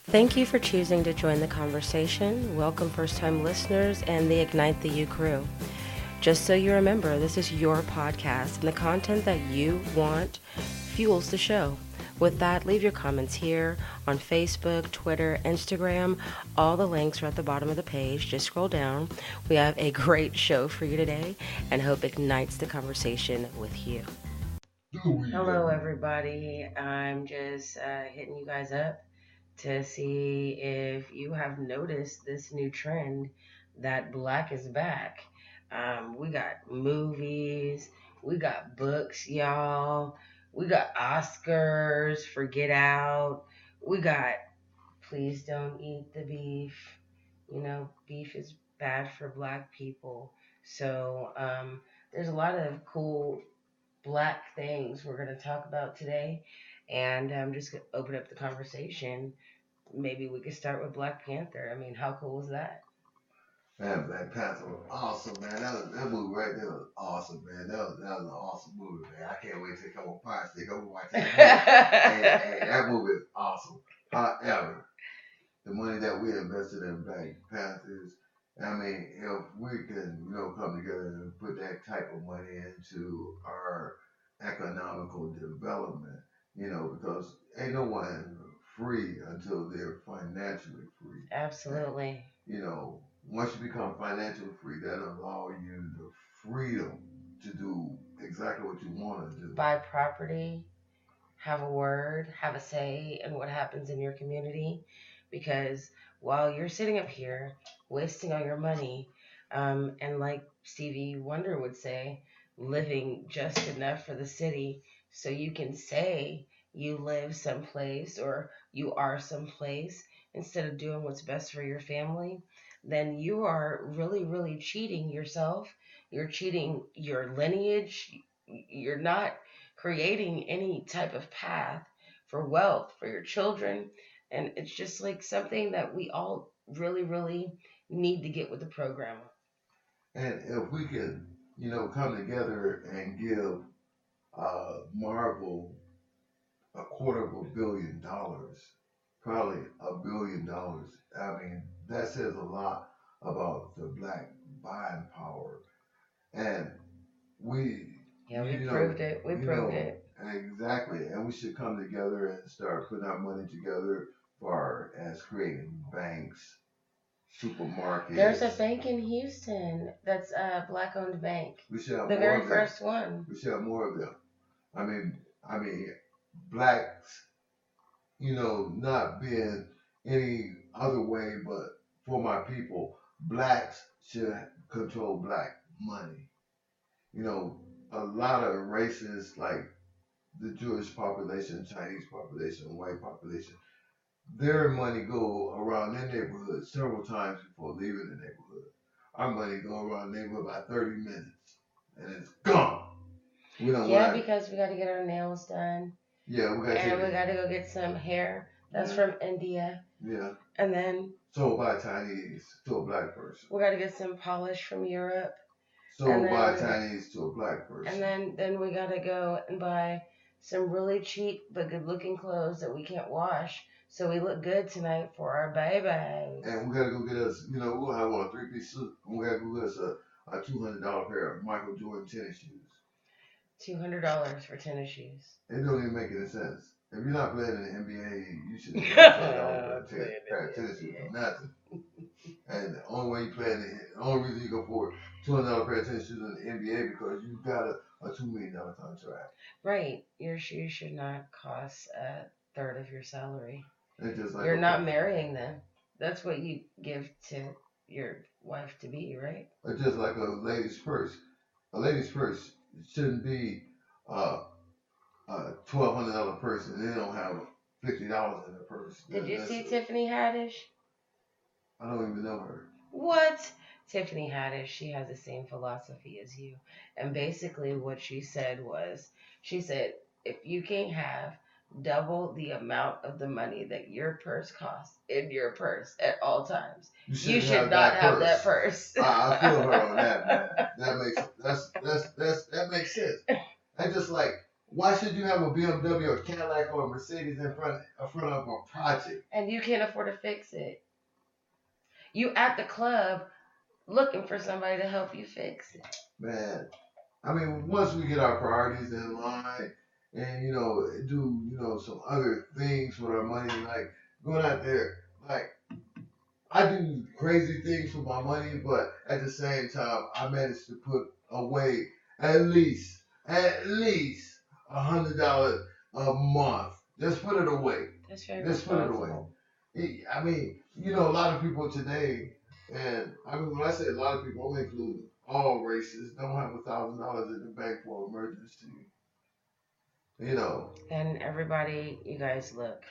Thank you for choosing to join the conversation. Welcome, first time listeners and the Ignite the You crew. Just so you remember, this is your podcast, and the content that you want fuels the show. With that, leave your comments here on Facebook, Twitter, Instagram. All the links are at the bottom of the page. Just scroll down. We have a great show for you today and hope ignites the conversation with you. Hello, everybody. I'm just hitting you guys up to see if you have noticed this new trend that black is back. We got movies, we got books, y'all. We got Oscars for Get Out. We got Please Don't Eat the Beef. You know, beef is bad for black people. So there's a lot of cool black things we're going to talk about today. And I'm just going to open up the conversation. Maybe we could start with Black Panther. I mean, how cool was that? Man, Black Panther was awesome, man. That movie right there was awesome, man. That was an awesome movie, man. I can't wait till it come on Fire Stick. I'm gonna watch that movie. And that movie is awesome. However, the money that we invested in Black Panthers, I mean, if we can, come together and put that type of money into our economical development, because ain't no one free until they're financially free. Absolutely. Once you become financially free, that allows you the freedom to do exactly what you want to do. Buy property, have a word, have a say in what happens in your community. Because while you're sitting up here wasting all your money, and like Stevie Wonder would say, living just enough for the city so you can say you live someplace or you are someplace instead of doing what's best for your family, then you are really, really cheating yourself. You're cheating your lineage. You're not creating any type of path for wealth for your children. And it's just like something that we all really, really need to get with the program. And if we could, come together and give Marvel $250 million, probably $1 billion. I mean, that says a lot about the black buying power. And we, Yeah, we proved it. We proved it. Exactly. And we should come together and start putting our money together for as creating banks, supermarkets. There's a bank in Houston that's a black-owned bank. We should have the more very of them. first one. We should have more of them. I mean, blacks, not being any other way, but for my people, blacks should control black money. A lot of races like the Jewish population, Chinese population, white population, their money go around their neighborhood several times before leaving the neighborhood. Our money go around the neighborhood about 30 minutes and it's gone. Because we got to get our nails done. Yeah, we got to go get some hair that's from India. Yeah. And then sold by a Chinese to a black person. We got to get some polish from Europe. Sold by a Chinese to a black person. And then we got to go and buy some really cheap but good looking clothes that we can't wash. So we look good tonight for our babies. And we got to go get us, we'll have a 3-piece suit. And we got to go get us a $200 pair of Michael Jordan tennis shoes. $200 for tennis shoes. It don't even make any sense. If you're not playing in the NBA, you should have $200 pair of tennis shoes or nothing. And the only way you play the only reason you can afford $200 pair of tennis shoes in the NBA because you got a $2 million contract. Right. Your shoes should not cost a third of your salary. Just like You're not marrying them. That's what you give to your wife to be, right? It's just like a lady's purse. A lady's purse shouldn't be a $1,200 purse and they don't have $50 in the purse. Did you see Tiffany Haddish? I don't even know her. What? Tiffany Haddish, she has the same philosophy as you. And basically what she said was, she said, if you can't have double the amount of the money that your purse costs in your purse at all times, you should not have that purse. I feel her on that, man. That makes sense. That's just like Why should you have a BMW or Cadillac or a Mercedes in front of a project? And you can't afford to fix it. You at the club looking for somebody to help you fix it. Man, I mean, once we get our priorities in line and, do, some other things with our money, like going out there, like I do crazy things with my money, but at the same time, I managed to put away at least $100 a month. Just put it away. That's very Just put it away. responsible. I mean, a lot of people today, and I mean, when I say a lot of people, I'm including all races, don't have $1,000 in the bank for emergency. You know. And everybody, you guys look.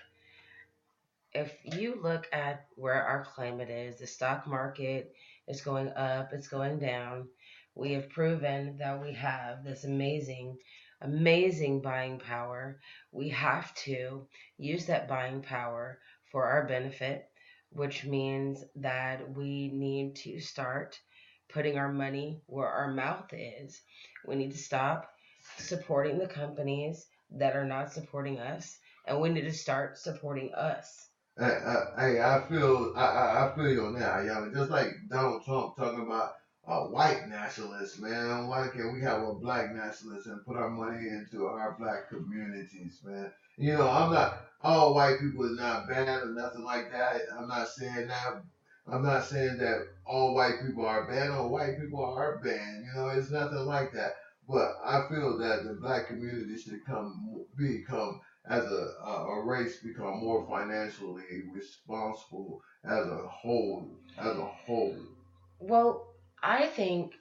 If you look at where our climate is, the stock market is going up, it's going down. We have proven that we have this amazing, amazing buying power. We have to use that buying power for our benefit, which means that we need to start putting our money where our mouth is. We need to stop supporting the companies that are not supporting us, and we need to start supporting us. I feel you on that, y'all. Just like Donald Trump talking about white nationalists, man. Why can't we have a black nationalist and put our money into our black communities, man? I'm not all white people is not bad or nothing like that. I'm not saying that. I'm not saying that all white people are bad or white people are bad. It's nothing like that. But I feel that the black community should become as a race become more financially responsible as a whole. As a whole. Well, I think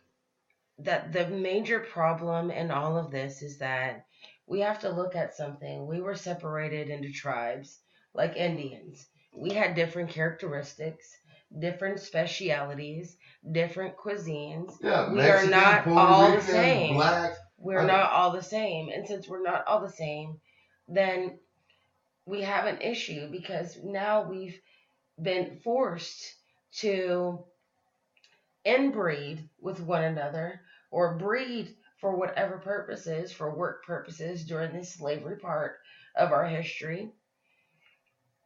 that the major problem in all of this is that we have to look at something. We were separated into tribes like Indians. We had different characteristics, different specialities, different cuisines. Yeah, We are Mexican, not Puerto all the Rican, same. blacks. We're not all the same. And since we're not all the same, then we have an issue because now we've been forced to inbreed with one another or breed for whatever purposes, for work purposes during this slavery part of our history,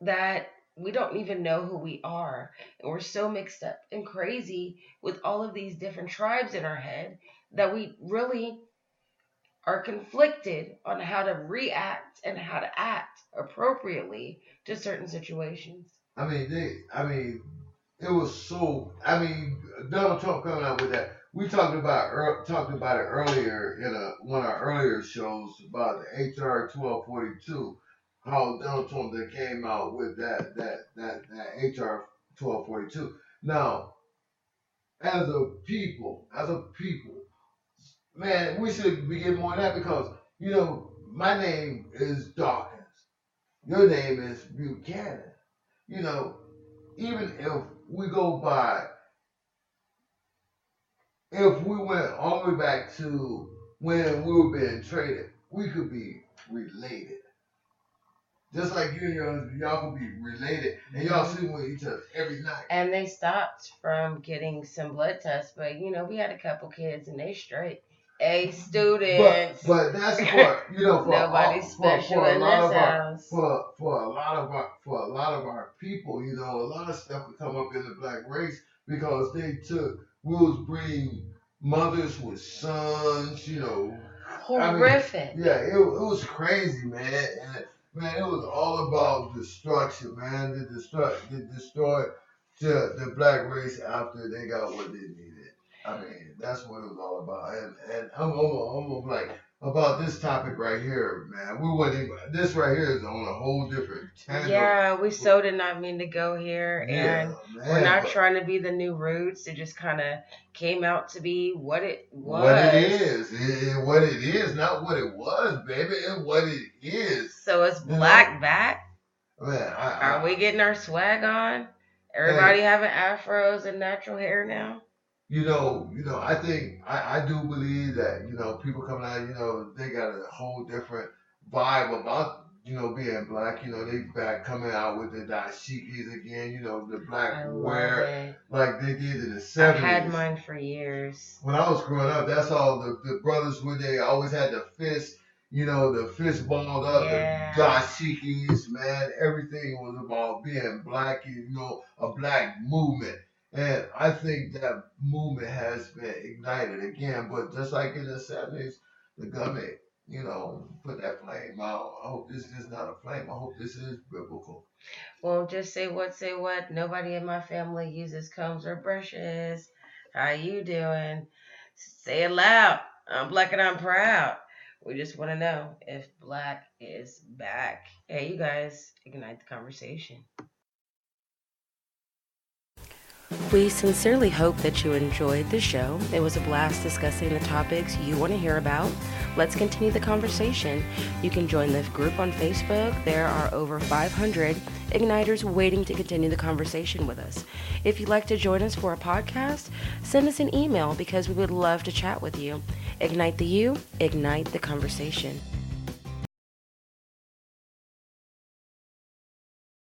that we don't even know who we are. And we're so mixed up and crazy with all of these different tribes in our head that we really are conflicted on how to react and how to act appropriately to certain situations. It was so. Donald Trump coming out with that. We talked about it earlier in one of our earlier shows about the HR 1242. How Donald Trump that came out with that HR 1242. Now, as a people, man, we should be getting more of that because my name is Dawkins. Your name is Buchanan. You know, even if we go by, if we went all the way back to when we were being traded, we could be related. Just like you and your husband, y'all could be related, and y'all sleep with each other every night. And they stopped from getting some blood tests, but we had a couple kids and they straight A students. But that's for Nobody's special in this house. For a lot of our people, a lot of stuff would come up in the black race because we was breeding mothers with sons, Horrific. Yeah, it was crazy, man. And man, it was all about destruction, man. To destroy the black race after they got what they needed. That's what it was all about. And I'm like about this topic right here, man. We wouldn't even. This right here is on a whole different tangent. Yeah, we so did not mean to go here, and man, we're not trying to be the new Roots. It just kind of came out to be what it was. What it is. What it is, not what it was, baby. It's what it is. So it's black back. Man, are we getting our swag on? Everybody having afros and natural hair now. I think I do believe that people coming out, they got a whole different vibe about being black. They back coming out with the dashikis again. The black wear like they did in the 70s. I had mine for years. When I was growing up, that's all the brothers when they always had the fist. the fist balled up, the dashikis, man. Everything was about being black, a black movement. And I think that movement has been ignited again. But just like in the 70s, the government, put that flame out. I hope this is not a flame. I hope this is biblical. Won't just say what. Nobody in my family uses combs or brushes. How you doing? Say it loud. I'm black and I'm proud. We just want to know if black is back. Hey, you guys, ignite the conversation. We sincerely hope that you enjoyed the show. It was a blast discussing the topics you want to hear about. Let's continue the conversation. You can join the group on Facebook. There are over 500 Igniters waiting to continue the conversation with us. If you'd like to join us for a podcast, send us an email because we would love to chat with you. Ignite the you, ignite the conversation.